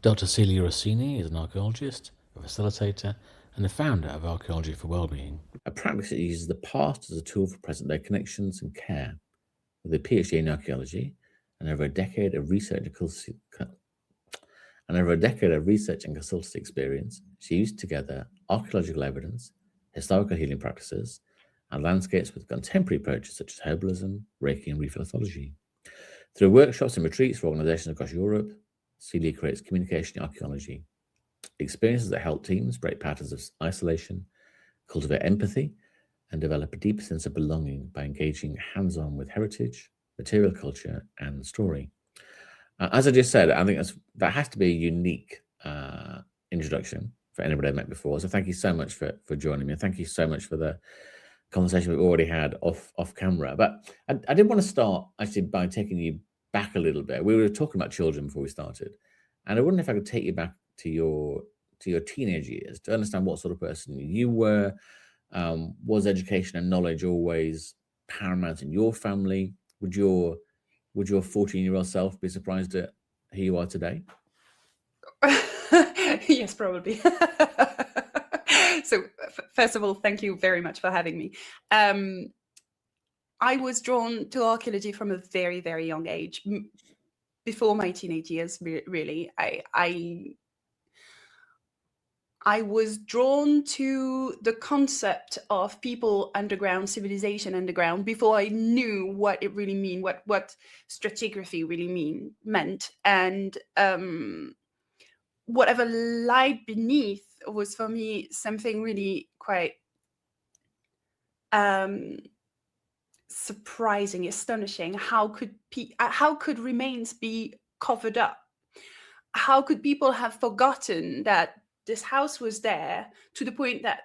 Dr. Celia Orsini is an archaeologist, a facilitator, and the founder of Archaeology for Wellbeing. A practice that uses the past as a tool for present-day connections and care. With a PhD in archaeology and over a decade of research and consultancy experience, she used together archaeological evidence, historical healing practices, and landscapes with contemporary approaches such as herbalism, Reiki, and reflexology. Through workshops and retreats for organizations across Europe, Celia creates communication archaeology, experiences that help teams break patterns of isolation, cultivate empathy, and develop a deeper sense of belonging by engaging hands-on with heritage, material culture, and story. As I just said, I think that has to be a unique introduction for anybody I've met before. So thank you so much for joining me. And thank you so much for the conversation we've already had off camera. But I did want to start actually by taking you back a little bit. We were talking about children before we started, and I wondered if I could take you back to your teenage years to understand what sort of person you were. Was education and knowledge always paramount in your family? Would your 14-year-old self be surprised at who you are today? Yes, probably. So first of all, thank you very much for having me. I was drawn to archaeology from a very, very young age. Before my teenage years, really, I was drawn to the concept of people underground, civilization underground, before I knew what it really mean, what stratigraphy really meant, and whatever lied beneath was for me something really quite surprising, astonishing. How could remains be covered up? How could people have forgotten that this house was there to the point that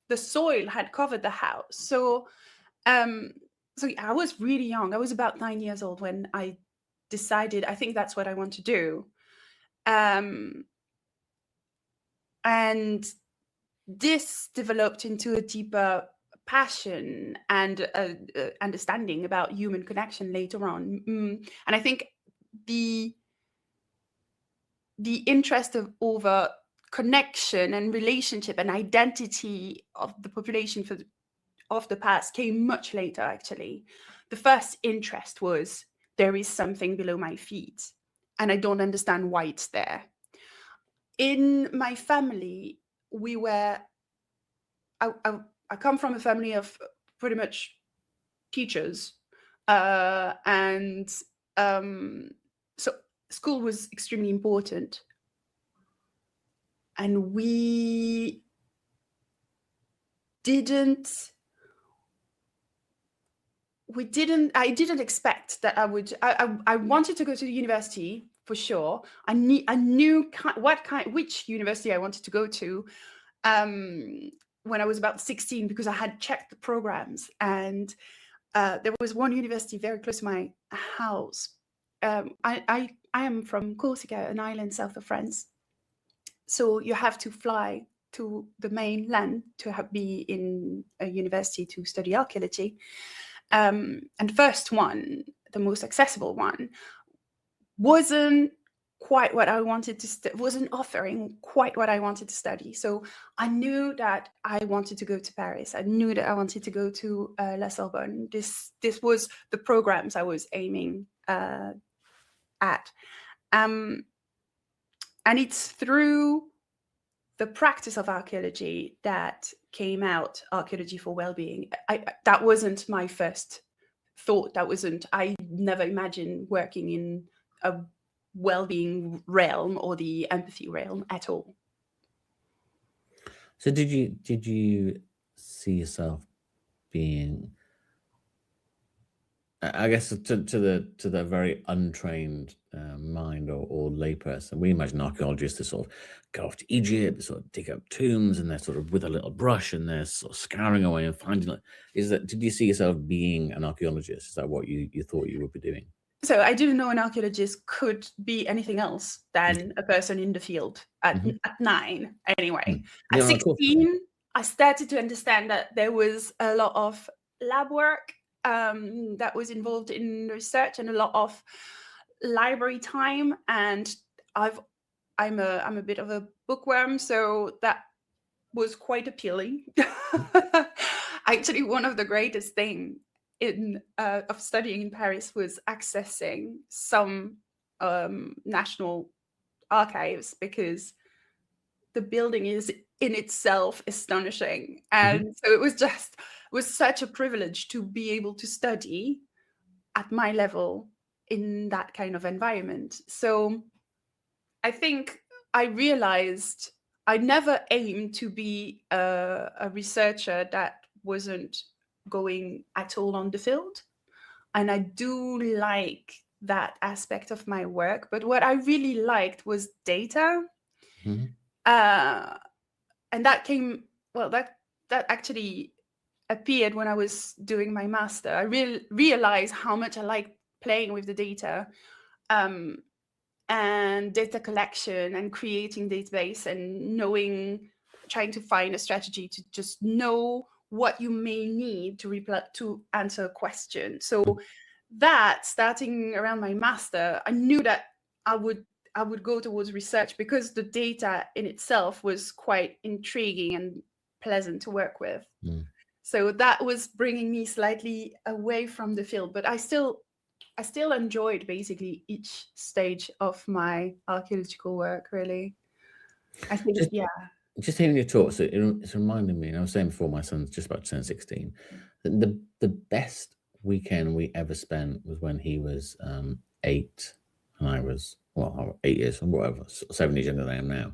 the soil had covered the house? So I was really young. I was about 9 years old when I decided I think that's what I want to do. And this developed into a deeper passion and understanding about human connection later on. And I think the interest over connection and relationship and identity of the population of the past came much later, actually. The first interest was, there is something below my feet, and I don't understand why it's there. In my family, I come from a family of pretty much teachers, and so school was extremely important, and I didn't expect that I wanted to go to the university for sure. I knew which university I wanted to go to when I was about 16, because I had checked the programs, and there was one university very close to my house. I am from Corsica, an island south of France, so you have to fly to the mainland to be in a university to study archaeology. And the first one, the most accessible one, wasn't quite what I wanted to wasn't offering quite what I wanted to study. So I knew that I wanted to go to Paris. I knew that I wanted to go to La Sorbonne. This was the programs I was aiming at. And it's through the practice of archaeology that came out Archaeology for Wellbeing. That wasn't my first thought. I never imagined working in a well-being realm or the empathy realm at all. So did you see yourself being, I guess, to the very untrained mind or layperson, we imagine archaeologists to sort of go off to Egypt, sort of dig up tombs, and they're sort of with a little brush and they're sort of scouring away and finding. Did you see yourself being an archaeologist? Is that what you thought you would be doing? So I didn't know an archaeologist could be anything else than a person in the field at 9. Anyway, at 16, I started to understand that there was a lot of lab work that was involved in research and a lot of library time. And I've I'm a bit of a bookworm, so that was quite appealing. Actually, one of the greatest thing in of studying in Paris was accessing some national archives, because the building is in itself astonishing, and so it was such a privilege to be able to study at my level in that kind of environment. So I think I realized I never aimed to be a researcher that wasn't going at all on the field. And I do like that aspect of my work. But what I really liked was data. Uh, and that came, well, that actually appeared when I was doing my master. I realized how much I like playing with the data. And data collection and creating database and trying to find a strategy to just know what you may need to answer a question. So that, starting around my master, I knew that I would go towards research, because the data in itself was quite intriguing and pleasant to work with. So that was bringing me slightly away from the field, but I still enjoyed basically each stage of my archaeological work, really. I think, Just hearing your talk, so it's reminding me, and I was saying before, my son's just about to turn 16, that the best weekend we ever spent was when he was 8, and I was, 8 years, or whatever, 7 years younger than I am now.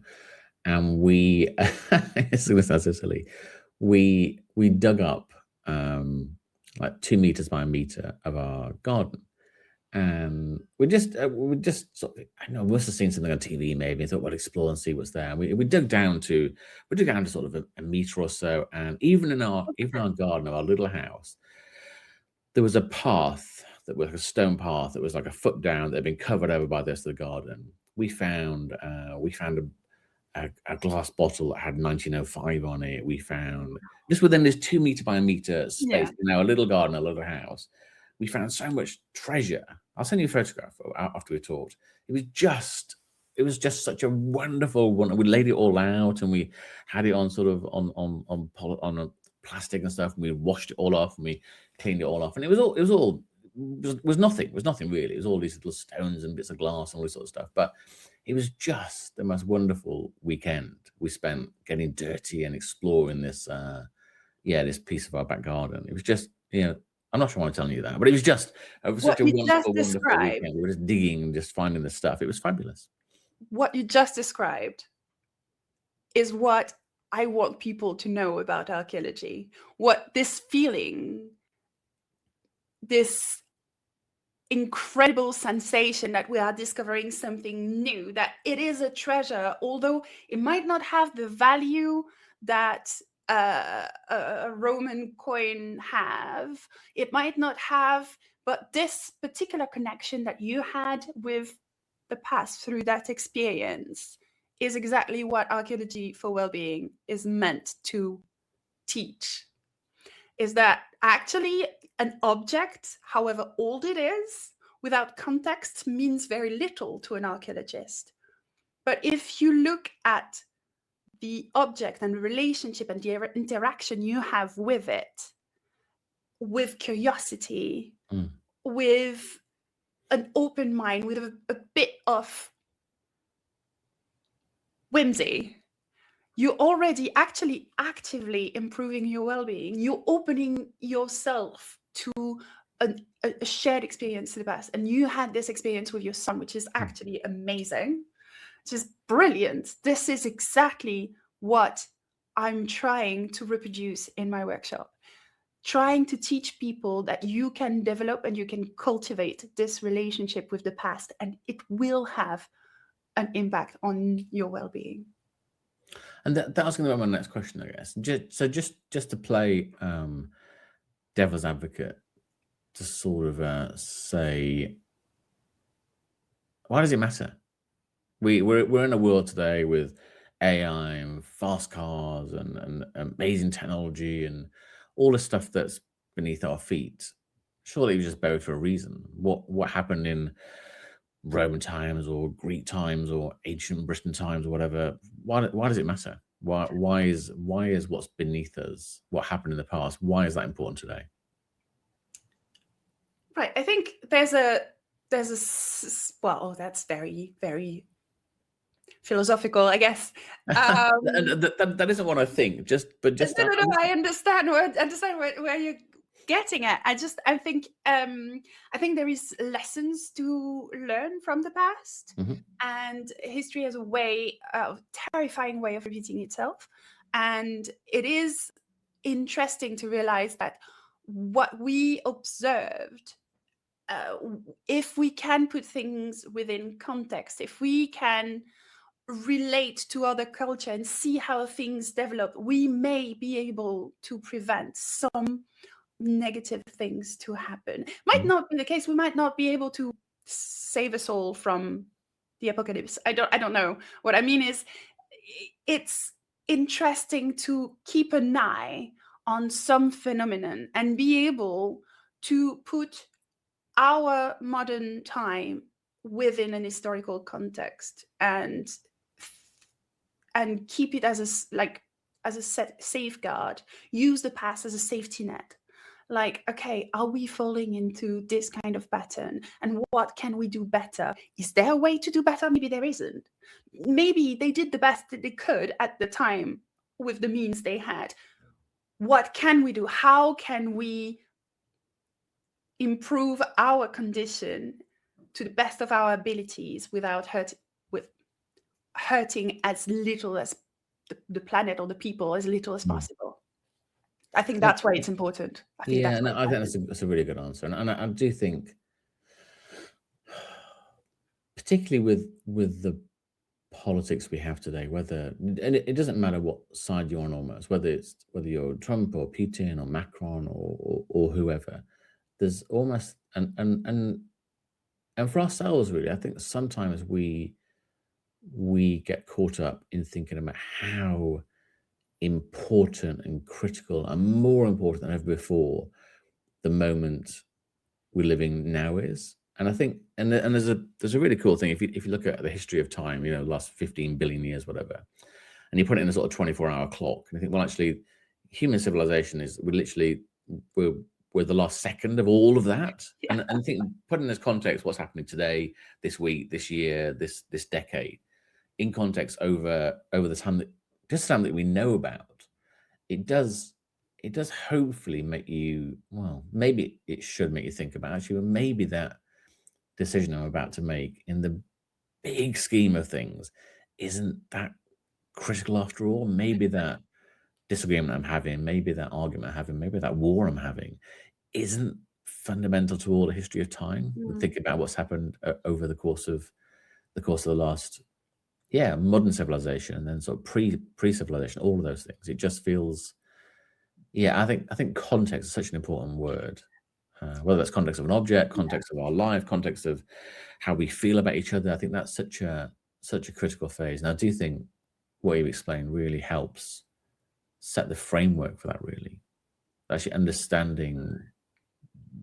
And we, it's going to sound so silly, we dug up like 2 meters by a meter of our garden. And we just sort of, I know, we must have seen something on TV maybe, and thought we'll explore and see what's there. And we dug down to sort of a meter or so, and even in our garden of our little house, there was a path that was like a stone path that was like a foot down that had been covered over by the rest of the garden. We found a glass bottle that had 1905 on it. We found, just within this 2 meter by a meter space in our little garden, a little house, we found so much treasure. I'll send you a photograph after we talked. It was just such a wonderful one. We laid it all out, and we had it on sort of on plastic and stuff, and we washed it all off, and we cleaned it all off, and it was nothing really. It was all these little stones and bits of glass and all this sort of stuff. But it was just the most wonderful weekend we spent getting dirty and exploring this this piece of our back garden. It was just, I'm not sure why I'm telling you that, but it was such a wonderful weekend. We were just digging and just finding the stuff. It was fabulous. What you just described is what I want people to know about archaeology. What this feeling, this incredible sensation that we are discovering something new, that it is a treasure, although it might not have the value that a Roman coin have, it might not have, but this particular connection that you had with the past through that experience is exactly what archaeology for well-being is meant to teach. Is that actually an object, however old it is, without context means very little to an archaeologist. But if you look at the object and the relationship and the interaction you have with it, with curiosity, with an open mind, with a bit of whimsy, you're already actually actively improving your well-being. You're opening yourself to a shared experience in the past. And you had this experience with your son, which is actually amazing. Which is brilliant. This is exactly what I'm trying to reproduce in my workshop. Trying to teach people that you can develop and you can cultivate this relationship with the past, and it will have an impact on your well-being. And that was going to be my next question, I guess. Just to play devil's advocate, to sort of say, why does it matter? We're in a world today with AI and fast cars and amazing technology and all the stuff that's beneath our feet. Surely it was just buried for a reason. What happened in Roman times or Greek times or ancient Britain times or whatever, why does it matter? Why is what's beneath us, what happened in the past, why is that important today? Right. I think there's a well, that's very, very philosophical, I guess. That isn't what I think. Just No. I understand where you're getting at. I think there is lessons to learn from the past, and history has a terrifying way of repeating itself. And it is interesting to realize that what we observed, if we can put things within context, if we can relate to other culture and see how things develop, we may be able to prevent some negative things to happen. Might not be the case. We might not be able to save us all from the apocalypse. I don't know. What I mean is, it's interesting to keep an eye on some phenomenon and be able to put our modern time within an historical context and keep it as a safeguard. Use the past as a safety net. Like, okay, are we falling into this kind of pattern? And what can we do better? Is there a way to do better? Maybe there isn't. Maybe they did the best that they could at the time with the means they had. What can we do? How can we improve our condition to the best of our abilities without hurting as little as the planet or the people as little as possible? I think that's why it's important. I think that's a really good answer, and I do think, particularly with the politics we have today, and it doesn't matter what side you're on, almost, whether you're Trump or Putin or Macron or whoever, there's almost and for ourselves, really, I think sometimes we get caught up in thinking about how important and critical and more important than ever before the moment we're living now is. And I think, and there's a really cool thing, if you look at the history of time, the last 15 billion years, whatever, and you put it in a sort of 24-hour clock, and I think, well, actually, human civilization we're the last second of all of that. And I think, put in this context, what's happening today, this week, this year, this decade, in context over the time that we know about, it does hopefully make you, well, maybe it should make you think about, actually, well, maybe that decision I'm about to make in the big scheme of things isn't that critical after all. Maybe that disagreement I'm having, maybe that argument I'm having, maybe that war I'm having isn't fundamental to all the history of time. Think about what's happened over the course of the last modern civilization, and then sort of pre-civilization, all of those things. It just feels, I think context is such an important word, whether that's context of an object, context of our life, context of how we feel about each other. I think that's such a critical phase. And I do think what you've explained really helps set the framework for that, really. Actually understanding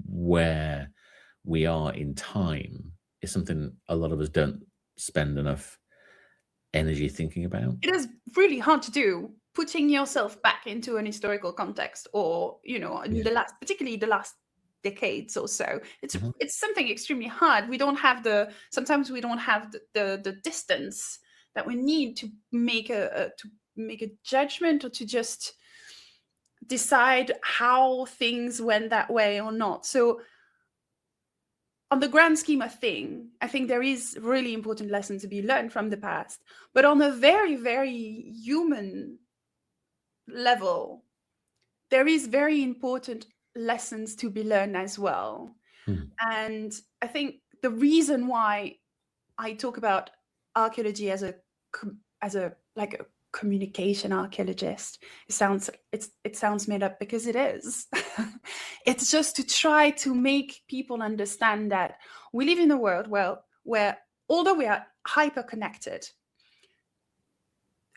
where we are in time is something a lot of us don't spend enough energy thinking about. It is really hard to do, putting yourself back into an historical context, or particularly the last decades or so. It's something extremely hard. Sometimes we don't have the distance that we need to make a judgment, or to just decide how things went that way or not. So on the grand scheme of things, I think there is really important lessons to be learned from the past. But on a very, very human level, there is very important lessons to be learned as well. And I think the reason why I talk about archaeology as a communication archaeologist, it sounds made up, because it is. It's just to try to make people understand that we live in a world where although we are hyper connected,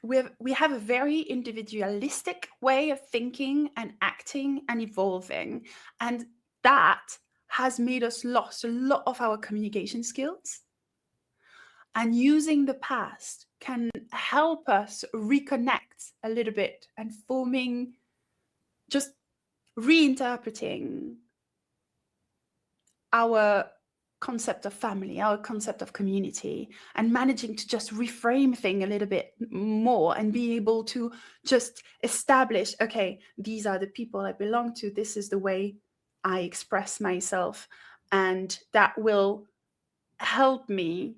we have a very individualistic way of thinking and acting and evolving, and that has made us lost a lot of our communication skills. And using the past can help us reconnect a little bit and forming, just reinterpreting our concept of family, our concept of community, and managing to just reframe things a little bit more and be able to just establish, okay, these are the people I belong to, this is the way I express myself, and that will help me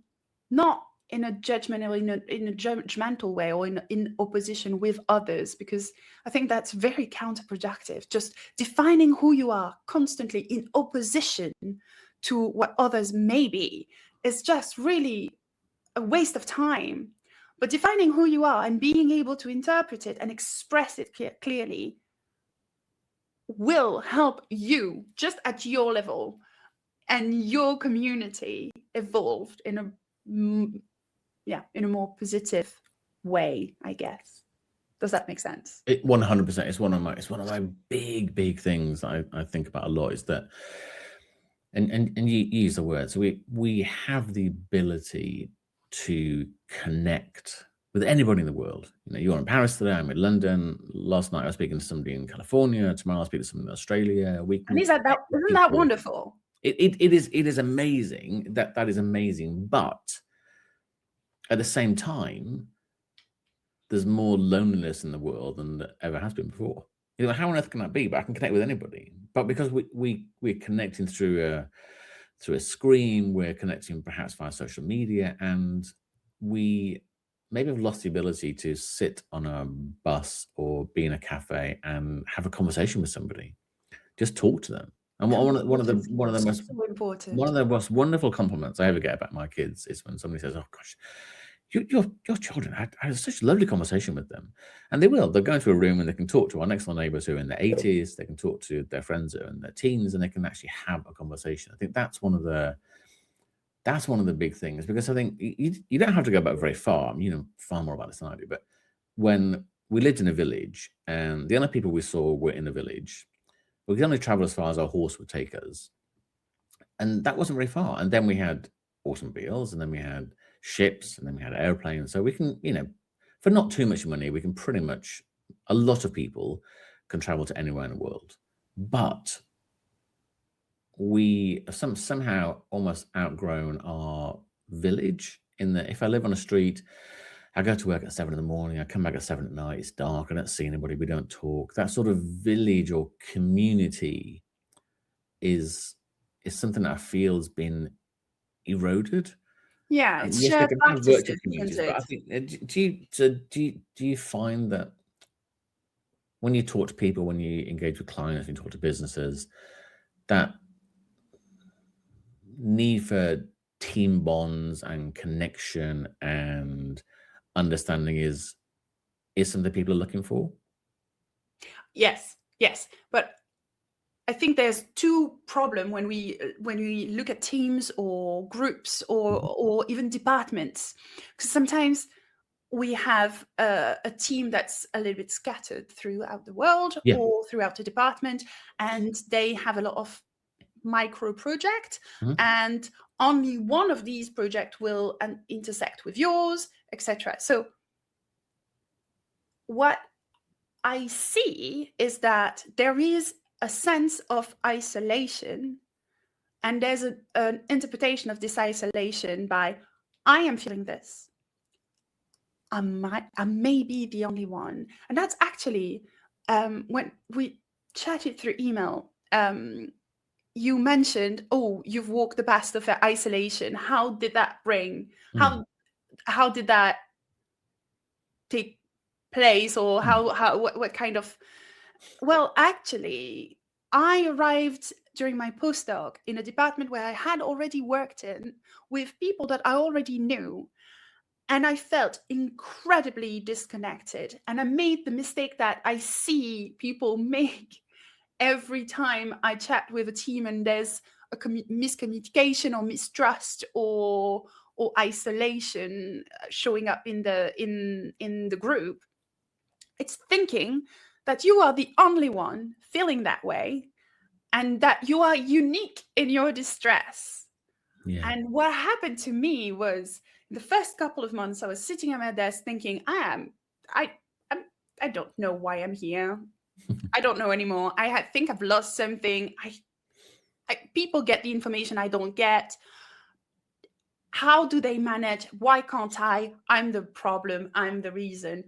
not in a judgmental, in a judgmental way, or in opposition with others, because I think that's very counterproductive. Just defining who you are constantly in opposition to what others may be is just really a waste of time. But defining who you are and being able to interpret it and express it clearly will help you just at your level and your community evolved in a more positive way, I guess. Does that make sense? 100%. It's one of my big things I think about a lot, is that, and you use the word, so we have the ability to connect with anybody in the world. You're in Paris today, I'm in London. Last night I was speaking to somebody in California. Tomorrow I'll speak to somebody in Australia. And isn't that wonderful? It is amazing. That is amazing. But at the same time, there's more loneliness in the world than there ever has been before. How on earth can that be? But I can connect with anybody. But because we're connecting through a screen, we're connecting perhaps via social media, and we maybe have lost the ability to sit on a bus or be in a cafe and have a conversation with somebody. Just talk to them. And one of the most wonderful compliments I ever get about my kids is when somebody says, "Oh gosh, your children, I had such a lovely conversation with them." And they will. They'll go into a room and they can talk to our next door neighbors who are in their 80s. They can talk to their friends who are in their teens, and they can actually have a conversation. I think that's one of the big things, because I think you don't have to go back very far. You know far more about this than I do. But when we lived in a village and the only people we saw were in the village, we could only travel as far as our horse would take us. And that wasn't very far. And then we had automobiles, and then we had ships, and then we had airplanes. So we can, for not too much money, we can pretty much, a lot of people can travel to anywhere in the world. But we have somehow almost outgrown our village, in that if I live on a street, I go to work at 7 a.m, I come back at 7 p.m, it's dark, I don't see anybody, we don't talk. That sort of village or community is something that I feel has been eroded. Yeah, it's yes, shared they can have practices, virtual communities, isn't but I it? think, do you find that when you talk to people, when you engage with clients, when you talk to businesses, that need for team bonds and connection and understanding is something people are looking for? Yes. But I think there's two problems when we look at teams or groups or even departments, because sometimes we have a team that's a little bit scattered throughout the world or throughout the department, and they have a lot of micro project, and only one of these projects will intersect with yours, etc. So what I see is that there is a sense of isolation, and there's an interpretation of this isolation by, I am feeling this. I may be the only one. And that's actually, when we chatted through email, you mentioned, you've walked the path of isolation. How did that bring? How did that take place, or what kind of? Well, actually, I arrived during my postdoc in a department where I had already worked in with people that I already knew, and I felt incredibly disconnected. And I made the mistake that I see people make every time I chat with a team and there's a miscommunication or mistrust or isolation showing up in the group. It's thinking that you are the only one feeling that way, and that you are unique in your distress. And what happened to me was, the first couple of months, I was sitting at my desk thinking, I don't know why I'm here. I don't know anymore. I think I've lost something. People get the information I don't get. How do they manage? Why can't I? I'm the problem. I'm the reason.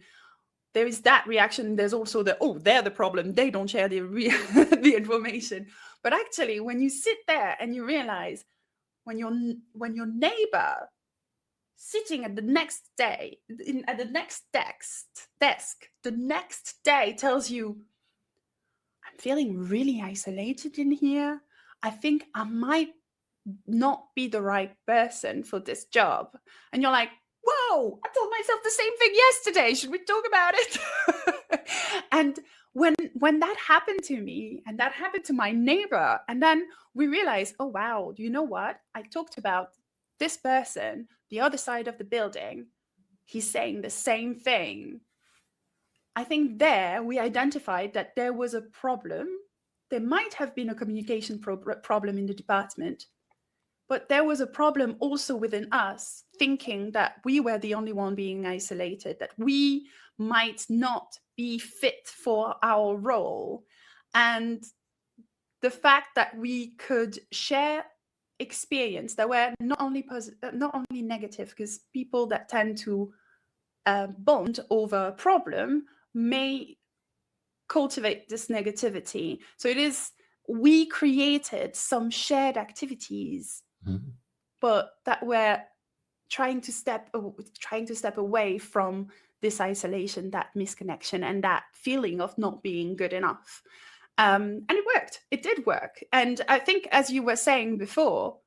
There is that reaction. There's also they're the problem. They don't share the the information. But actually, when you sit there and you realize when your neighbor sitting at the next day at the next desk the next day tells you, I'm feeling really isolated in here. I think I might not be the right person for this job. And you're like, whoa, I told myself the same thing yesterday. Should we talk about it? And when that happened to me and that happened to my neighbor, and then we realized, oh, wow, you know what? I talked about this person, the other side of the building. He's saying the same thing. I think there we identified that there was a problem. There might have been a communication problem in the department, but there was a problem also within us, thinking that we were the only one being isolated, that we might not be fit for our role. And the fact that we could share experience that were not only negative, because people that tend to bond over a problem may cultivate this negativity. So we created some shared activities, but that were trying to step away from this isolation, that misconnection, and that feeling of not being good enough. And it worked. It did work. And I think, as you were saying before,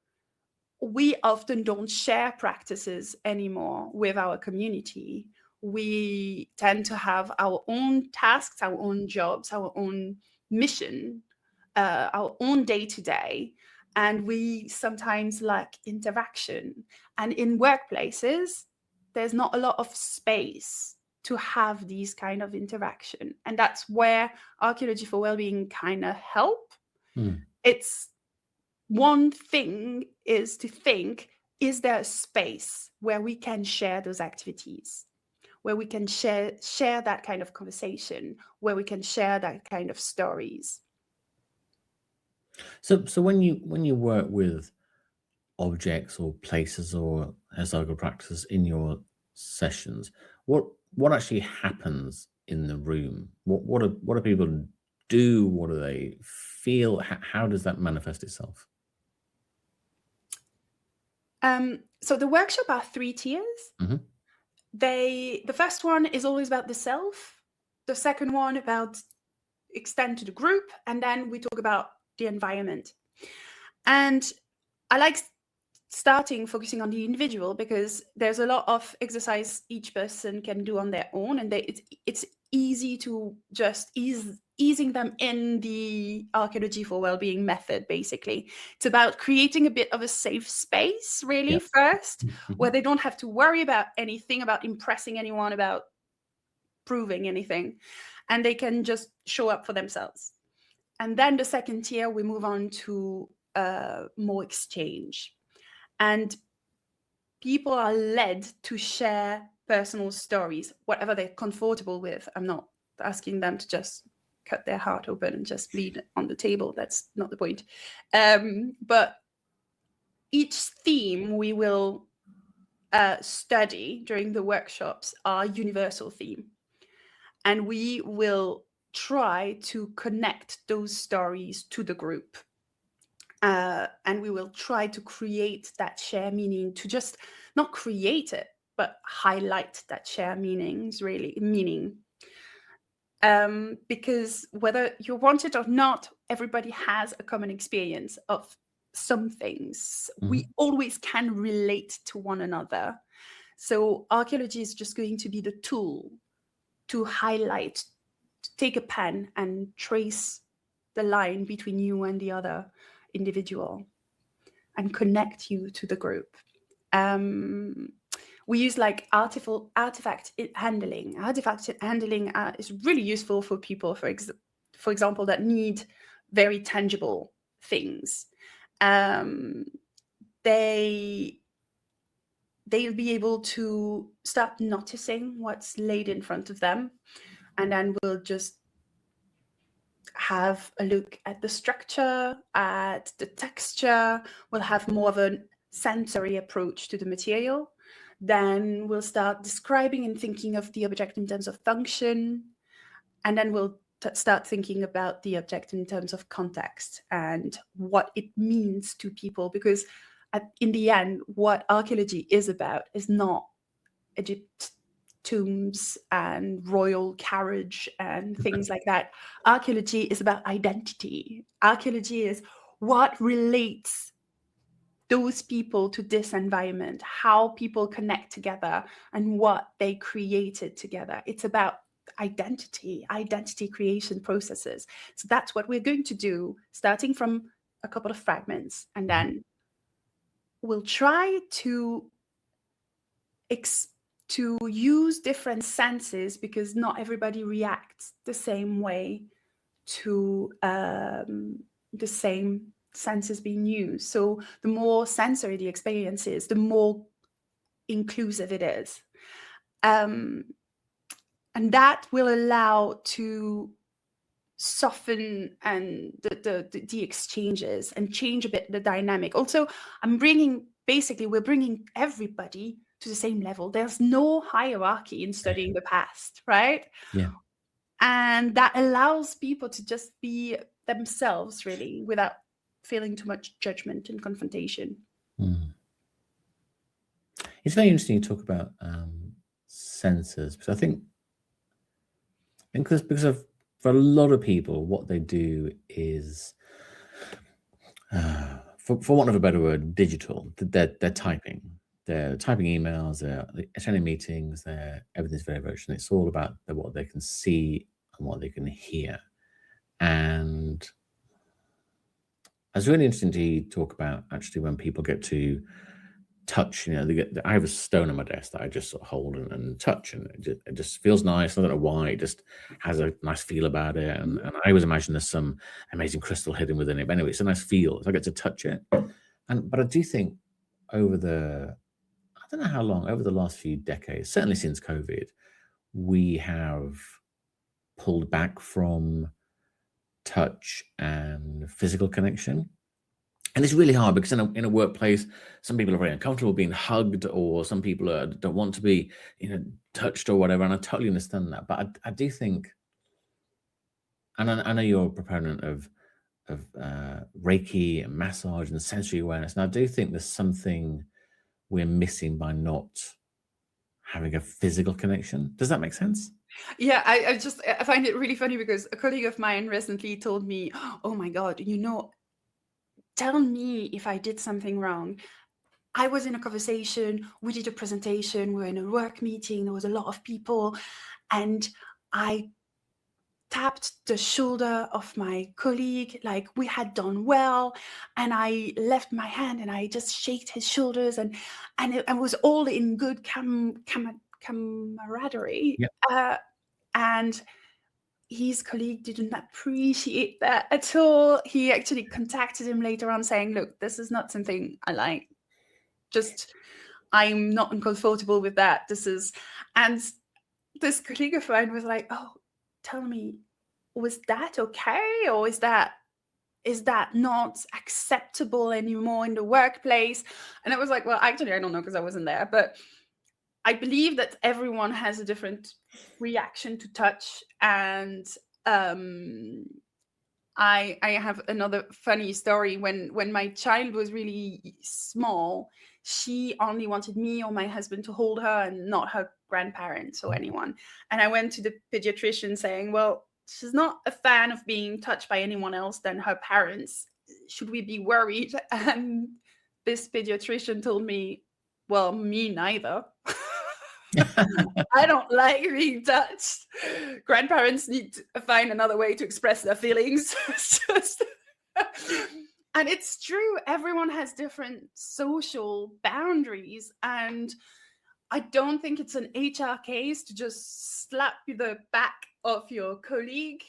we often don't share practices anymore with our community. We tend to have our own tasks, our own jobs, our own mission, our own day-to-day, and we sometimes lack interaction. And in workplaces, there's not a lot of space to have these kind of interaction. And that's where Archaeology for Wellbeing kind of help. It's one thing is to think, is there a space where we can share those activities, where we can share that kind of conversation, where we can share that kind of stories? So when you work with objects or places or historical practices in your sessions, what actually happens in the room? What do people do? What do they feel? How does that manifest itself? So the workshop are 3 tiers. The first one is always about the self. The second one about extend to the group, and then we talk about the environment. And I like focusing on the individual, because there's a lot of exercise each person can do on their own, and it's easy to just easing them in the Archaeology for Wellbeing method. Basically, it's about creating a bit of a safe space, really, first, where they don't have to worry about anything, about impressing anyone, about proving anything, and they can just show up for themselves. And then the second tier, we move on to more exchange. And people are led to share personal stories, whatever they're comfortable with. I'm not asking them to just cut their heart open and just bleed on the table. That's not the point. But each theme we will study during the workshops are universal theme. And we will try to connect those stories to the group. And we will try to create that share meaning, to just not create it, but highlight that share meaning. Because whether you want it or not, everybody has a common experience of some things. We always can relate to one another. So archaeology is just going to be the tool to highlight, to take a pen and trace the line between you and the other individual and connect you to the group. We use like artifact handling. Artifact handling is really useful for people, for example, that need very tangible things. They they'll be able to start noticing what's laid in front of them, and then we'll just have a look at the structure, at the texture. We'll have more of a sensory approach to the material. Then we'll start describing and thinking of the object in terms of function. And then we'll start thinking about the object in terms of context and what it means to people. Because in the end, what archaeology is about is not Egypt tombs and royal carriage and things like that. Archaeology is about identity. Archaeology is what relates those people to this environment, how people connect together, and what they created together. It's about identity creation processes. So that's what we're going to do, starting from a couple of fragments, and then we'll try to use different senses, because not everybody reacts the same way to the same senses being used. So the more sensory the experience is, the more inclusive it is. And that will allow to soften and the exchanges and change a bit the dynamic. Also, we're bringing everybody to the same level. There's no hierarchy in studying the past, right? Yeah. And that allows people to just be themselves, really, without feeling too much judgment and confrontation. It's very interesting you talk about sensors, because I think because for a lot of people, what they do is, for want of a better word, digital. They're typing. They're typing emails, they're attending meetings, everything's very virtual. It's all about what they can see and what they can hear. And it's really interesting to talk about, actually, when people get to touch, I have a stone on my desk that I just sort of hold and touch, and it just feels nice. I don't know why, it just has a nice feel about it. And I always imagine there's some amazing crystal hidden within it. But anyway, it's a nice feel. So I get to touch it. But I do think I don't know how long, over the last few decades, certainly since COVID, we have pulled back from touch and physical connection. And it's really hard, because in a workplace, some people are very uncomfortable being hugged, or some people don't want to be, touched or whatever. And I totally understand that. But I do think, and I know you're a proponent of Reiki and massage and sensory awareness, and I do think there's something we're missing by not having a physical connection. Does that make sense? Yeah, I find it really funny, because a colleague of mine recently told me, oh my God, tell me if I did something wrong. I was in a conversation, we did a presentation, we were in a work meeting, there was a lot of people, and I tapped the shoulder of my colleague, like we had done well, and I left my hand and I just shaked his shoulders, and it was all in good camaraderie. Yep. And his colleague didn't appreciate that at all. He actually contacted him later on saying, look, this is not something I like. I'm not uncomfortable with that. And this colleague of mine was like, oh, tell me, was that okay? Or is that not acceptable anymore in the workplace? And I was like, well, actually, I don't know, because I wasn't there. But I believe that everyone has a different reaction to touch. And I have another funny story. When my child was really small, she only wanted me or my husband to hold her, and not her grandparents or anyone. And I went to the pediatrician saying, well, she's not a fan of being touched by anyone else than her parents. Should we be worried? And this pediatrician told me, well, me neither. I don't like being touched. Grandparents need to find another way to express their feelings. And it's true, everyone has different social boundaries, and I don't think it's an HR case to just slap the back of your colleague,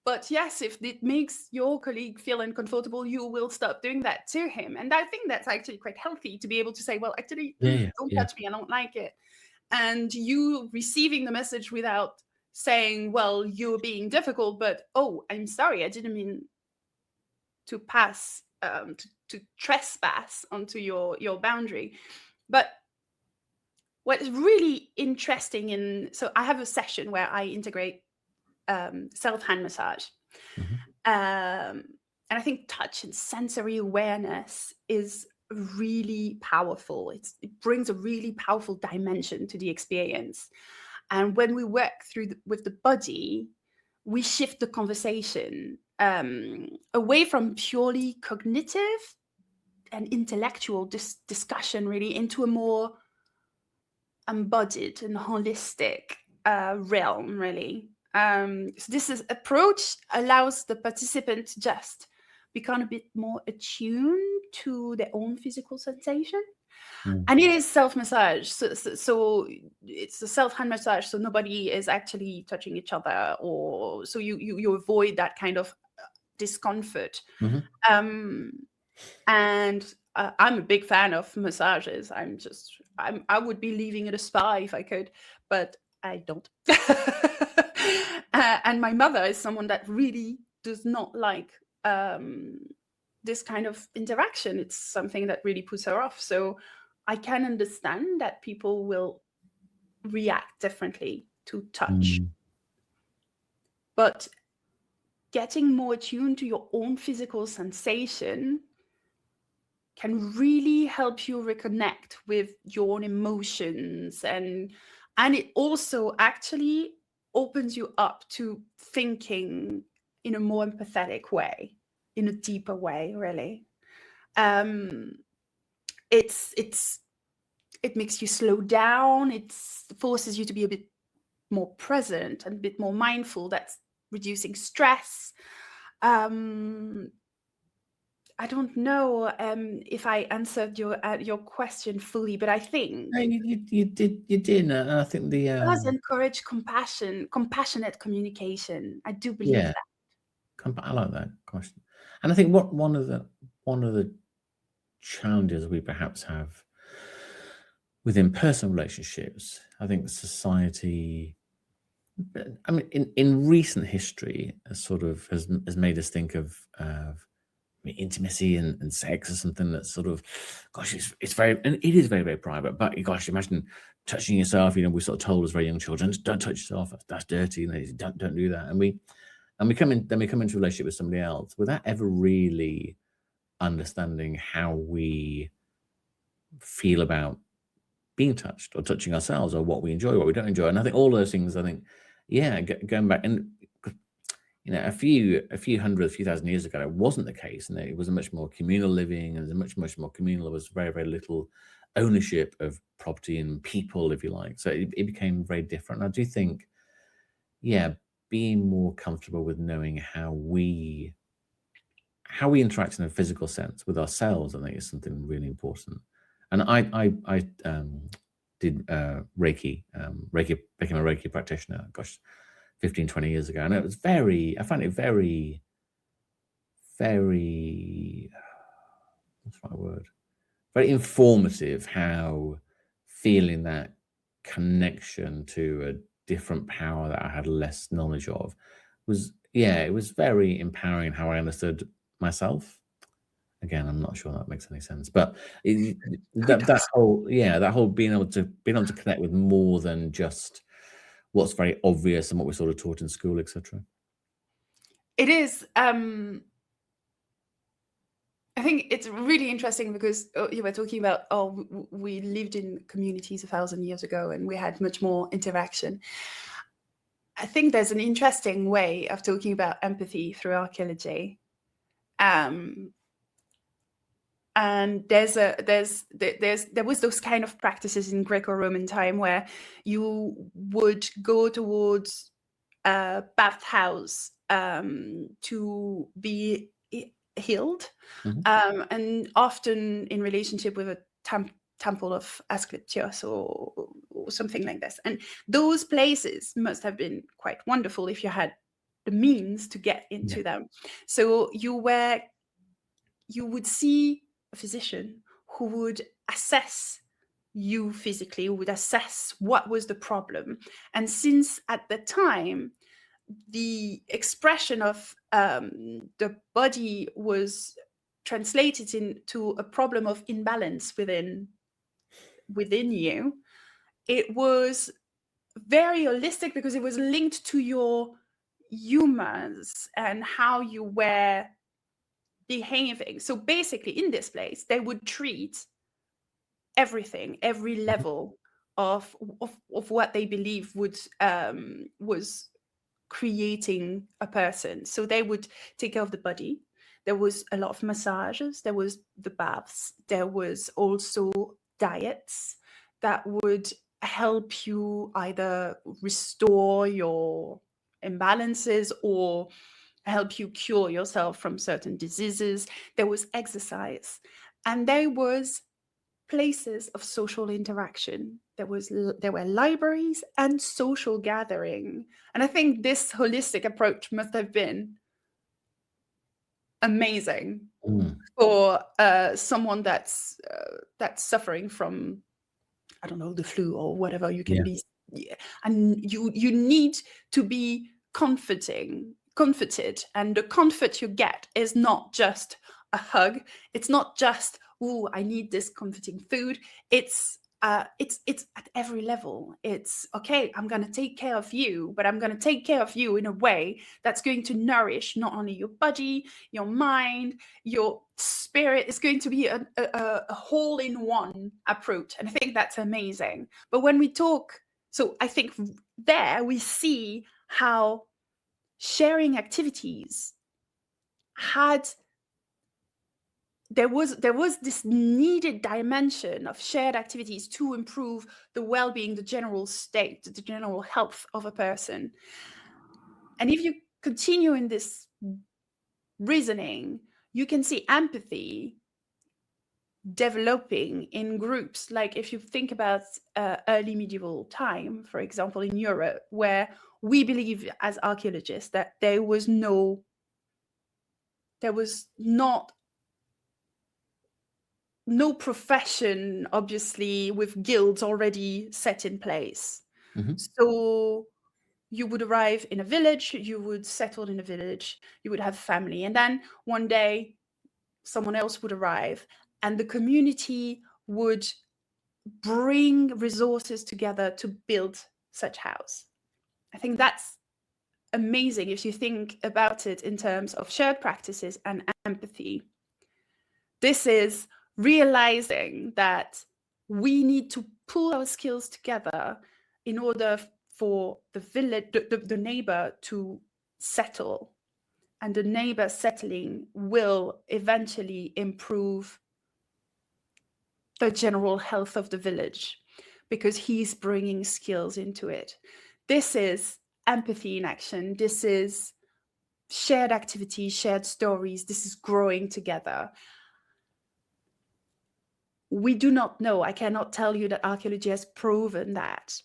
But yes, if it makes your colleague feel uncomfortable, you will stop doing that to him. And I think that's actually quite healthy to be able to say, well, actually, Yeah, don't yeah, touch me, I don't like it. And you receiving the message without saying, well, you're being difficult, but oh, I'm sorry, I didn't mean to pass, to trespass onto your boundary. But what is really interesting so I have a session where I integrate self-hand massage. mhm, And I think touch and sensory awareness is really powerful. It brings a really powerful dimension to the experience. And when we work with the body, we shift the conversation away from purely cognitive and intellectual discussion, really, into a more embodied and holistic realm, really. So this approach allows the participant to just become a bit more attuned to their own physical sensation. mm, And it is self-massage. So it's a self-hand massage. So nobody is actually touching each other, or so you avoid that kind of discomfort. mhm. Um, and I'm a big fan of massages. I would be leaving at a spa if I could, but I don't. And my mother is someone that really does not like this kind of interaction. It's something that really puts her off. So I can understand that people will react differently to touch. Mm. But getting more attuned to your own physical sensation can really help you reconnect with your own emotions, and it also actually opens you up to thinking in a more empathetic way, in a deeper way, really. um it makes you slow down. It forces you to be a bit more present and a bit more mindful. That's reducing stress. um I don't know if I answered your question fully, but I think No, you did, and I think the it does encourage compassionate communication. I do believe yeah, that. I like that question, and I think what one of the challenges we perhaps have within personal relationships, I think society, I mean, in recent history, has made us think of intimacy and sex as something that's sort of, gosh, it's very, and it is very, very private. But gosh, imagine touching yourself. We sort of told as very young children, don't touch yourself. That's dirty. Don't do that. And we come into a relationship with somebody else without ever really understanding how we feel about being touched or touching ourselves, or what we enjoy, what we don't enjoy. And I think all those things, yeah, going back, and a few thousand years ago, it wasn't the case, and it was a much more communal living, and it was much more communal. There was very, very little ownership of property and people, if you like. So it became very different. And I do think, yeah, being more comfortable with knowing how we interact in a physical sense with ourselves, I think, is something really important. And I did Reiki. Became a Reiki practitioner, gosh, 15, 20 years ago. And I found it very, very, what's my word? Very informative, how feeling that connection to a different power that I had less knowledge of it was very empowering, how I understood myself. Again, I'm not sure that makes any sense, but Who that does? whole being able to connect with more than just what's very obvious and what we're sort of taught in school, etc. It is. I think it's really interesting because you were talking about, we lived in communities 1,000 years ago and we had much more interaction. I think there's an interesting way of talking about empathy through archaeology. And there was those kind of practices in Greco-Roman time where you would go towards a bathhouse to be healed, and often in relationship with a temple of Asclepios or something like this. And those places must have been quite wonderful if you had the means to get into them. So you would see a physician who would assess you physically, who would assess what was the problem. And since at the time, the expression of the body was translated into a problem of imbalance within you, it was very holistic because it was linked to your humors and how you were behaving. So basically, in this place, they would treat everything, every level of what they believe was creating a person. So they would take care of the body. There was a lot of massages. There was the baths. There was also diets that would help you either restore your imbalances or help you cure yourself from certain diseases. There was exercise, and there was places of social interaction. There were libraries and social gathering. And I think this holistic approach must have been amazing for someone that's suffering from, I don't know, the flu or whatever. You can be, and you need to be comforted, and the comfort you get is not just a hug. It's not just, oh, I need this comforting food. It's at every level. It's okay, I'm going to take care of you, but I'm going to take care of you in a way that's going to nourish not only your body, your mind, your spirit. It's going to be a whole-in-one approach. And I think that's amazing. But when we talk, so I think there we see how sharing activities there was this needed dimension of shared activities to improve the well-being, the general state, the general health of a person. And if you continue in this reasoning, you can see empathy developing in groups. Like if you think about early medieval time, for example, in Europe, where we believe as archaeologists that there was not no profession, obviously, with guilds already set in place. So you would arrive in a village, you would settle in a village, you would have family. And then one day, someone else would arrive, and the community would bring resources together to build such house. I think that's amazing if you think about it in terms of shared practices and empathy. This is realizing that we need to pull our skills together in order for the village, the neighbor to settle. And the neighbor settling will eventually improve the general health of the village because he's bringing skills into it. This is empathy in action. This is shared activities, shared stories. This is growing together. We do not know. I cannot tell you that archaeology has proven that.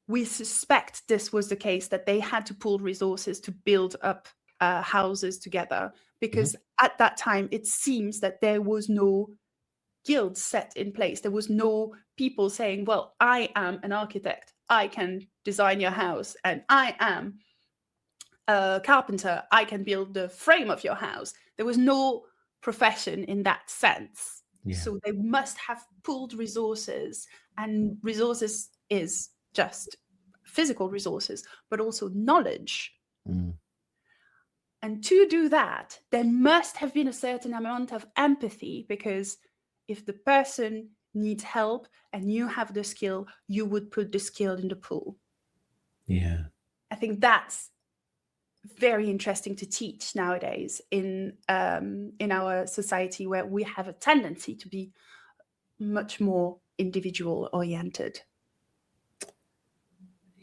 We suspect this was the case, that they had to pool resources to build up houses together, because at that time, it seems that there was no guild set in place. There was no people saying, well, I am an architect. I can design your house. And I am a carpenter. I can build the frame of your house. There was no profession in that sense. So they must have pooled resources, and resources is just physical resources, but also knowledge. And to do that, there must have been a certain amount of empathy, because if the person needs help and you have the skill, you would put the skill in the pool. I think that's very interesting to teach nowadays in our society, where we have a tendency to be much more individual oriented.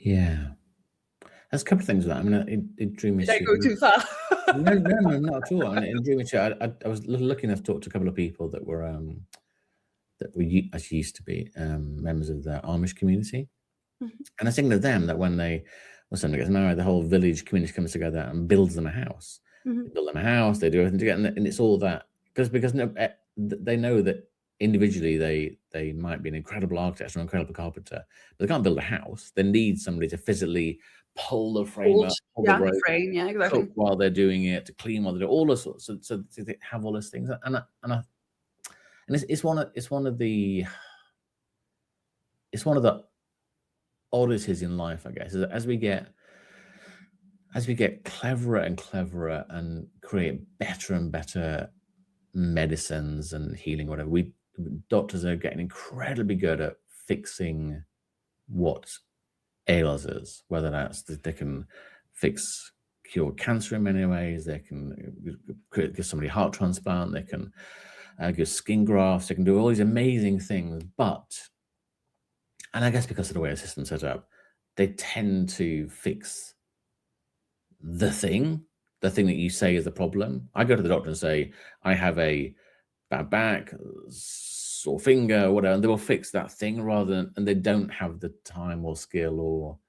There's a couple of things with that. I mean, it drew me. Did I go too far? No, not at all. I mean, it drew me to. I was lucky enough to talk to a couple of people that were actually used to be members of the Amish community, and I was thinking of them, that when when somebody gets married, the whole village community comes together and builds them a house. Mhm. They build them a house, they do everything together, and it's all that because they know that individually they might be an incredible architect or an incredible carpenter, but they can't build a house. They need somebody to physically pull the frame up, pull the rope, frame, yeah, exactly. cook while they're doing it, to clean while they do all the sorts. So they have all those things, and it's one of the oddities in life, I guess, is that as we get cleverer and cleverer and create better and better medicines and healing, whatever, doctors are getting incredibly good at fixing what ails us, whether that's that they can cure cancer in many ways, they can give somebody a heart transplant, they can give skin grafts, they can do all these amazing things, and I guess because of the way the system's set up, they tend to fix the thing that you say is the problem. I go to the doctor and say, I have a bad back, sore finger, whatever, and they will fix that thing and they don't have the time or skill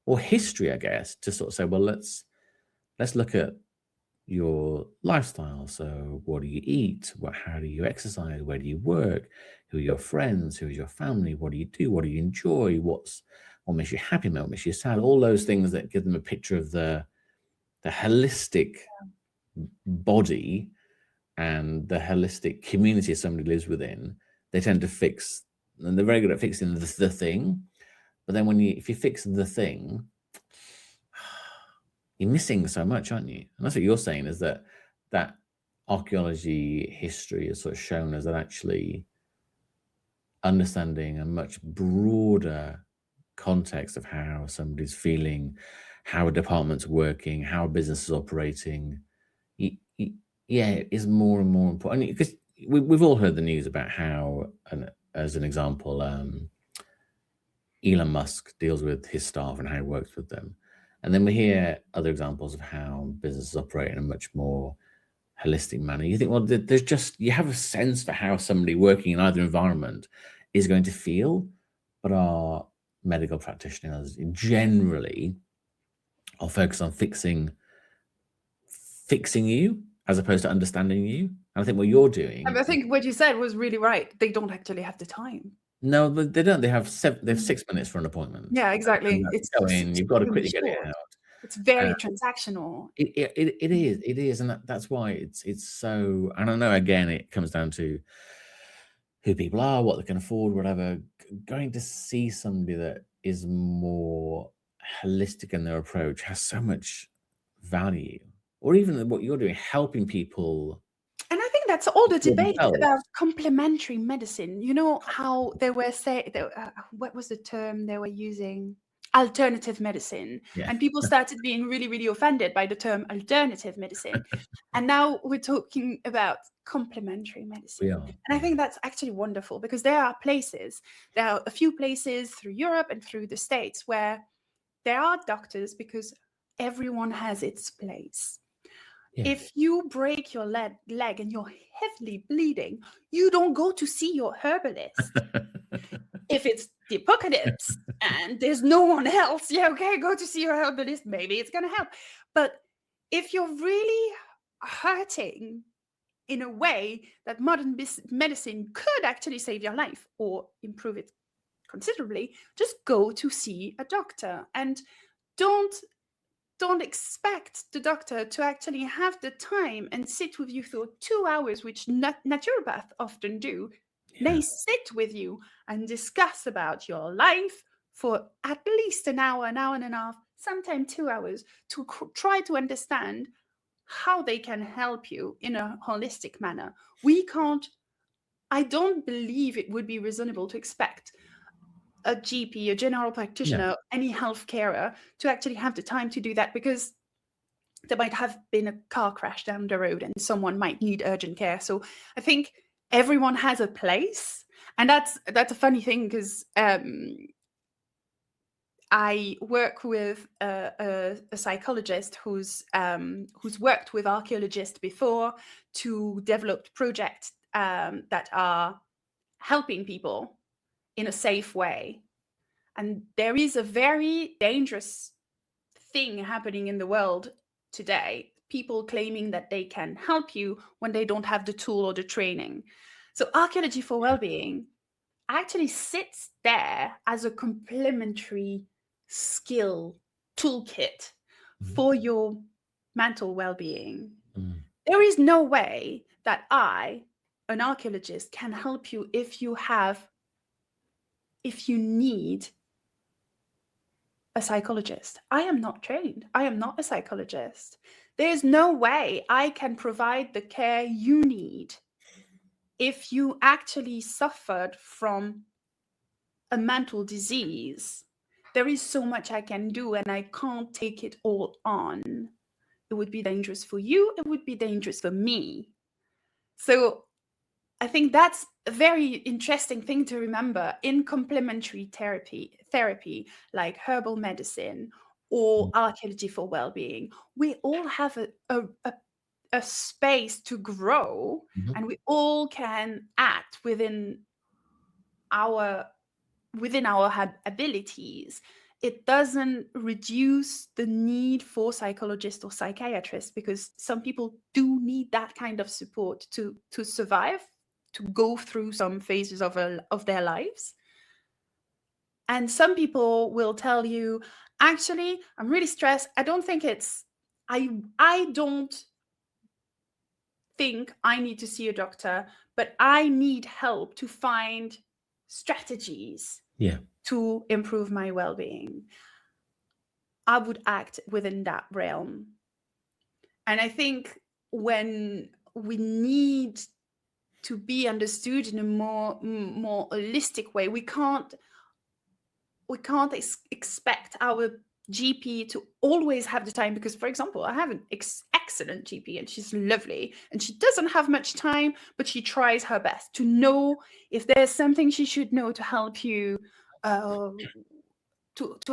or history, I guess, to sort of say, well, let's look at your lifestyle. So what do you eat? How do you exercise? Where do you work? Who are your friends? Who is your family? What do you do? What do you enjoy? What makes you happy? What makes you sad? All those things that give them a picture of the holistic body and the holistic community somebody lives within. They tend to fix, and they're very good at fixing the thing. But then if you fix the thing, you're missing so much, aren't you? And that's what you're saying, is that archaeology history has sort of shown us that actually understanding a much broader context of how somebody's feeling, how a department's working, how a business is operating, is more and more important. Because we've all heard the news about how, as an example, Elon Musk deals with his staff and how he works with them. And then we hear other examples of how businesses operate in a much more holistic manner. You think, well, you have a sense for how somebody working in either environment is going to feel, but our medical practitioners generally are focused on fixing you as opposed to understanding you. And I think what you're doing, I think what you said was really right. They don't actually have the time. No, but they don't. They have 6 minutes for an appointment. Yeah, exactly. It's going. You've got to quickly get it out. It's very transactional. It is, and that's why it's so. And I know, again, it comes down to who people are, what they can afford, whatever. Going to see somebody that is more holistic in their approach has so much value. Or even what you're doing, helping people. And I think that's all the debate about complementary medicine. You know how they were saying, what was the term they were using? Alternative medicine. Yeah. And people started being really, really offended by the term alternative medicine. And now we're talking about complementary medicine. And I think that's actually wonderful, because there are a few places through Europe and through the States where there are doctors, because everyone has its place. Yeah. If you break your leg and you're heavily bleeding, you don't go to see your herbalist. If it's the apocalypse and there's no one else, go to see your herbalist. Maybe it's going to help. But if you're really hurting in a way that modern medicine could actually save your life or improve it considerably, just go to see a doctor, and don't expect the doctor to actually have the time and sit with you for 2 hours, which naturopaths often do. Yeah. They sit with you and discuss about your life for at least an hour and a half, sometimes 2 hours, to try to understand how they can help you in a holistic manner. I don't believe it would be reasonable to expect a GP, a general practitioner, any health carer to actually have the time to do that, because there might have been a car crash down the road and someone might need urgent care. So I think everyone has a place, and that's a funny thing, because I work with a psychologist who's worked with archaeologists before to develop projects that are helping people in a safe way. And there is a very dangerous thing happening in the world today. People claiming that they can help you when they don't have the tool or the training. So archaeology for well-being actually sits there as a complementary skill toolkit for your mental well-being. There is no way that I, an archaeologist, can help you if you need a psychologist. I am not trained. I am not a psychologist. There's no way I can provide the care you need if you actually suffered from a mental disease. There is so much I can do, and I can't take it all on. It would be dangerous for you. It would be dangerous for me. So I think that's a very interesting thing to remember in complementary therapy like herbal medicine or archaeology for well-being. We all have a space to grow, and we all can act within our abilities. It doesn't reduce the need for psychologists or psychiatrists, because some people do need that kind of support to survive, to go through some phases of their lives. And some people will tell you, actually, I'm really stressed. I don't think I need to see a doctor, but I need help to find strategies to improve my well-being. I would act within that realm. And I think when we need to be understood in a more holistic way, we can't expect our GP to always have the time, because, for example, I have an excellent GP and she's lovely and she doesn't have much time, but she tries her best to know if there's something she should know to help you to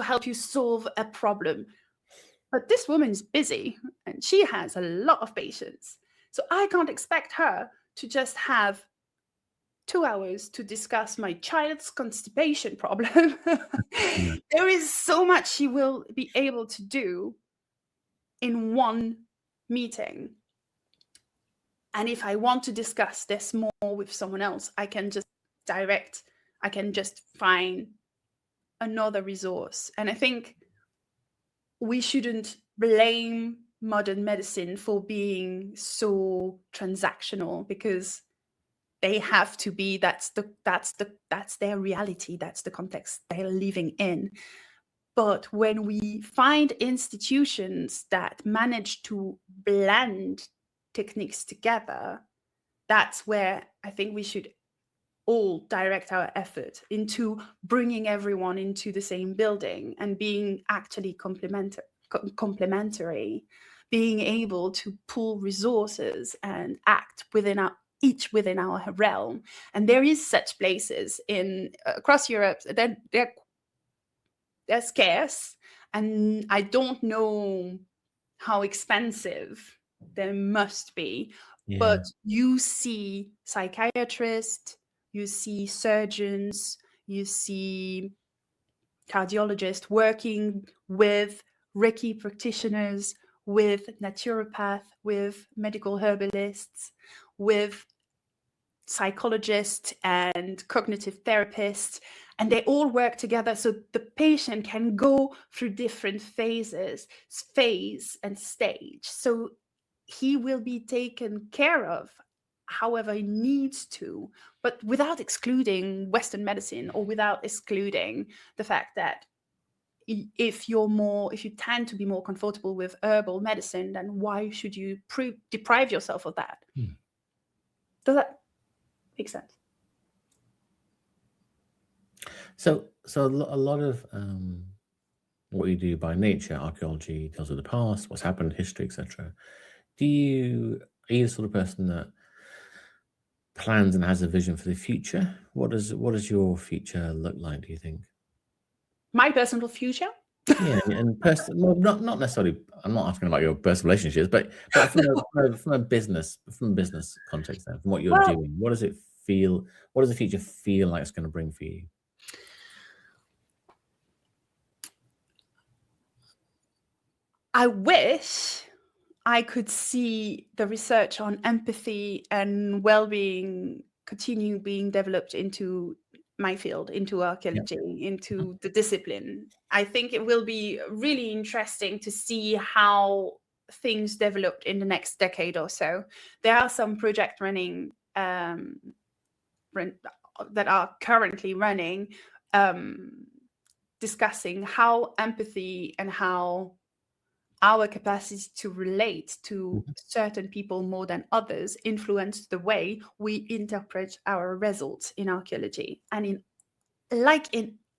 help you solve a problem. But this woman is busy and she has a lot of patients. So I can't expect her to just have 2 hours to discuss my child's constipation problem. There is so much she will be able to do in one meeting. And if I want to discuss this more with someone else, I can just find another resource. And I think we shouldn't blame modern medicine for being so transactional, because they have to be. That's their reality. That's the context they're living in. But when we find institutions that manage to blend techniques together, that's where I think we should all direct our effort into bringing everyone into the same building and being actually complementary, being able to pool resources and act each within our realm. And there is such places across Europe. They're scarce, and I don't know how expensive they must be. But you see psychiatrists, you see surgeons, you see cardiologists working with Reiki practitioners, with naturopath, with medical herbalists, with psychologists and cognitive therapists, and they all work together so the patient can go through different phase and stage. So he will be taken care of however he needs to, but without excluding Western medicine, or without excluding the fact that if you tend to be more comfortable with herbal medicine, then why should you deprive yourself of that? Does that make sense? So a lot of what you do by nature, archaeology, deals with the past, what's happened, history, etc. Are you the sort of person that plans and has a vision for the future? What does your future look like, do you think? My personal future? Yeah, and well, not necessarily. I'm not asking about your personal relationships, but from a business context, then, from what you're doing, what does it feel? What does the future feel like it's going to bring for you? I wish I could see the research on empathy and well-being continue being developed into my field, into archaeology, into the discipline. I think it will be really interesting to see how things develop in the next decade or so. There are some projects running that are currently running, discussing how empathy and how our capacity to relate to certain people more than others influence the way we interpret our results in archaeology and in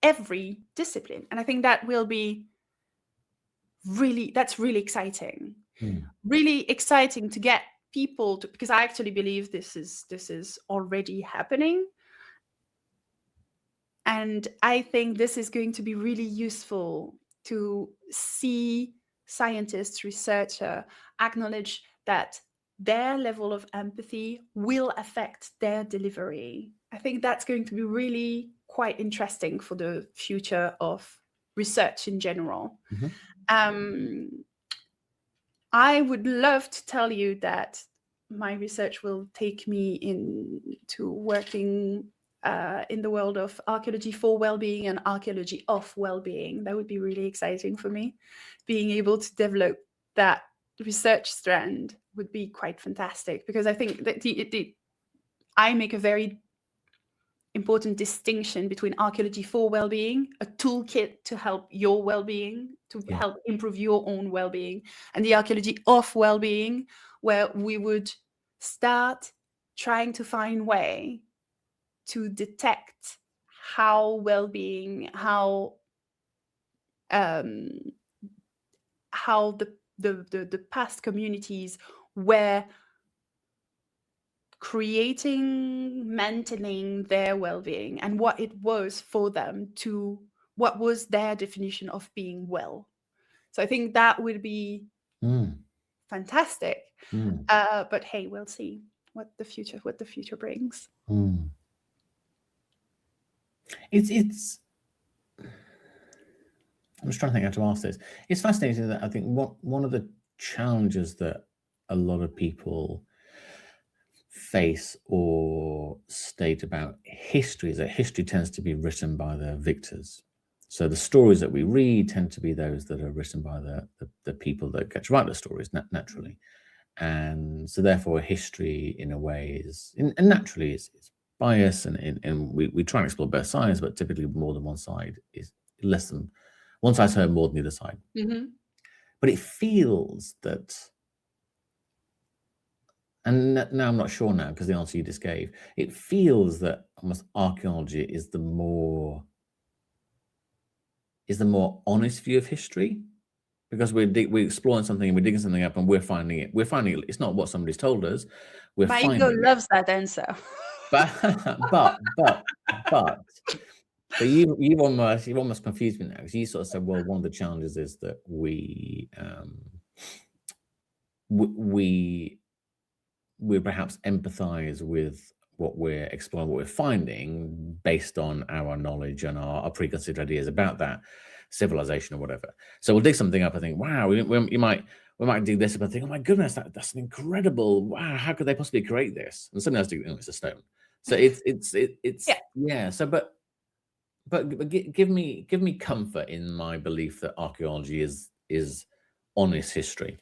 every discipline. And I think that will be that's really exciting. Really exciting to get people to, because I actually believe this is already happening. And I think this is going to be really useful to see scientists, researchers acknowledge that their level of empathy will affect their delivery. I think that's going to be really quite interesting for the future of research in general. I would love to tell you that my research will take me into working in the world of archaeology for well-being and archaeology of well-being. That would be really exciting for me. Being able to develop that research strand would be quite fantastic, because I think that I make a very important distinction between archaeology for well-being, a toolkit to help your well-being, to help improve your own well-being, and the archaeology of well-being, where we would start trying to find way to detect how well-being, how the past communities were creating, maintaining their well-being, and what it was for them to, what was their definition of being well. So I think that would be fantastic. But hey, we'll see what the future brings. It's I'm just trying to think how to ask this. It's fascinating that I think one of the challenges that a lot of people face or state about history is that history tends to be written by the victors. So the stories that we read tend to be those that are written by the people that get to write the stories naturally. And so therefore history in a way is, and naturally is biased, and we try and explore both sides, but typically more than one side is less than, one side's heard more than the other side. But it feels that, and now I'm not sure now because the answer you just gave, it feels that almost archaeology is the more honest view of history, because we're exploring something and we're digging something up and we're finding it. It's not what somebody's told us. My ego loves that answer. But you've almost confused me now, because you sort of said, well, one of the challenges is that we perhaps empathize with what we're exploring, what we're finding, based on our knowledge and our preconceived ideas about that civilization or whatever. So we'll dig something up and think, wow, we might dig this up and think, oh my goodness, that's incredible. Wow, how could they possibly create this? And somebody else thinks, oh, it's a stone. So it's yeah. So but give me comfort in my belief that archaeology is honest history.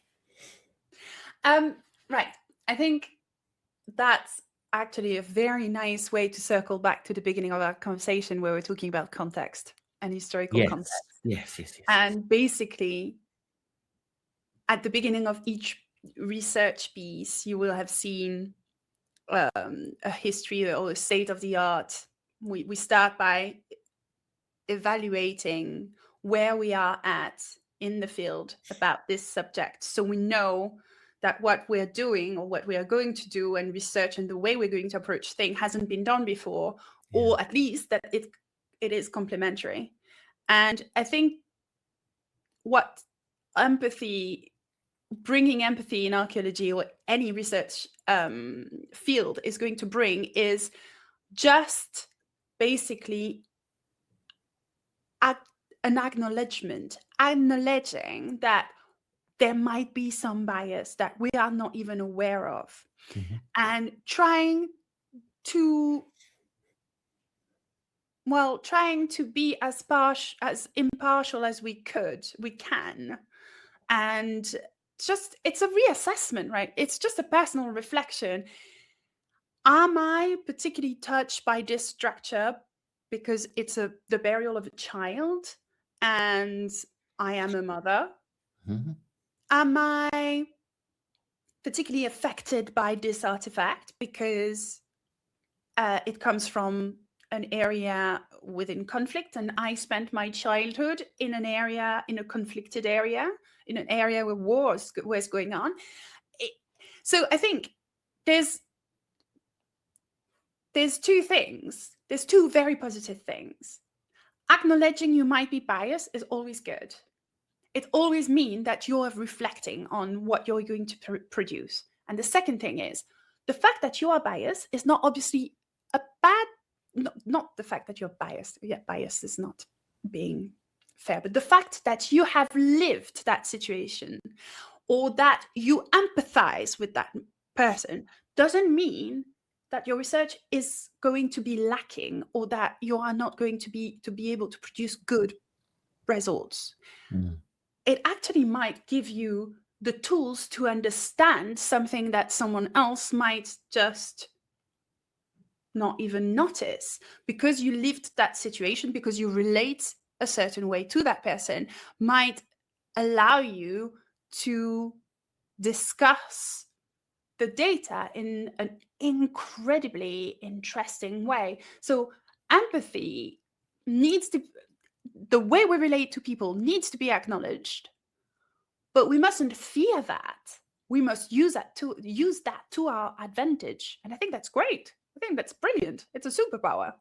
Right. I think that's actually a very nice way to circle back to the beginning of our conversation, where we're talking about context and historical context. Yes. And basically, at the beginning of each research piece, you will have seen a history or a state of the art. We start by evaluating where we are at in the field about this subject, so we know that what we're doing or what we are going to do and research and the way we're going to approach things hasn't been done before, or at least that it is complementary. And I think what bringing empathy in archaeology or any research field is going to bring is just basically an acknowledging that there might be some bias that we are not even aware of. Mhm. And trying to be as impartial as we can. And it's a reassessment, right? It's just a personal reflection. Am I particularly touched by this structure because it's the burial of a child and I am a mother? Mhm. Am I particularly affected by this artifact because it comes from an area within conflict, and I spent my childhood in a conflicted area, in an area where war was going on? So I think there's two things. There's two very positive things. Acknowledging you might be biased is always good. It always means that you're reflecting on what you're going to produce. And the second thing is, the fact that you are biased is not obviously a bad, not the fact that you're biased. Yeah, bias is not being fair, but the fact that you have lived that situation or that you empathize with that person doesn't mean that your research is going to be lacking or that you are not going to be able to produce good results. Mm. It actually might give you the tools to understand something that someone else might just not even notice, because you lived that situation, because you relate a certain way to that person, might allow you to discuss the data in an incredibly interesting way. So empathy the way we relate to people needs to be acknowledged, but we mustn't fear that. We must use that to our advantage. And I think that's great. I think that's brilliant. It's a superpower.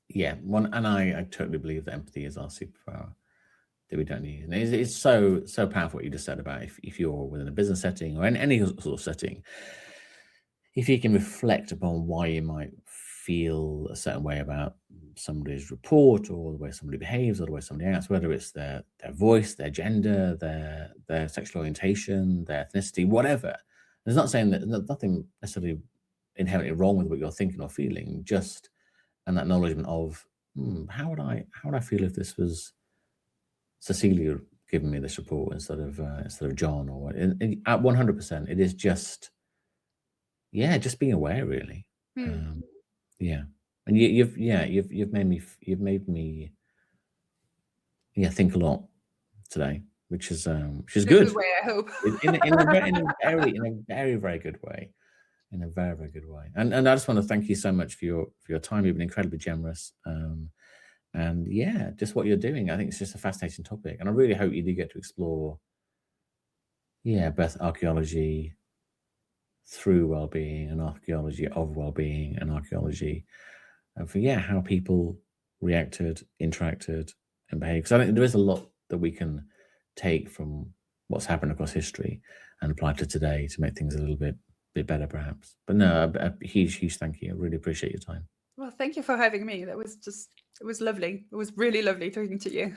Yeah, and I totally believe that empathy is our superpower that we don't need. And it's so powerful what you just said about if you're within a business setting or in any sort of setting, if you can reflect upon why you might feel a certain way about somebody's report or the way somebody behaves or the way somebody acts, whether it's their voice, their gender, their sexual orientation, their ethnicity, whatever. There's not saying that there's nothing necessarily inherently wrong with what you're thinking or feeling, just an acknowledgement of how would I feel if this was Cecilia giving me this report instead of John, or what? At 100%, it is just being aware, really. Yeah, and you've made me think a lot today, which is In a good. good way, I hope. in a very, very good way. In a very, very good way. And I just want to thank you so much for your time. You've been incredibly generous. And yeah, just what you're doing, I think it's just a fascinating topic. And I really hope you do get to explore, both archaeology through well-being and archaeology of well-being and archaeology for, how people reacted, interacted, and behaved. Because I think there is a lot that we can take from what's happened across history and apply to today to make things a little bit better, perhaps. But no, a huge thank you. I really appreciate your time. Well, thank you for having me. It was lovely. It was really lovely talking to you.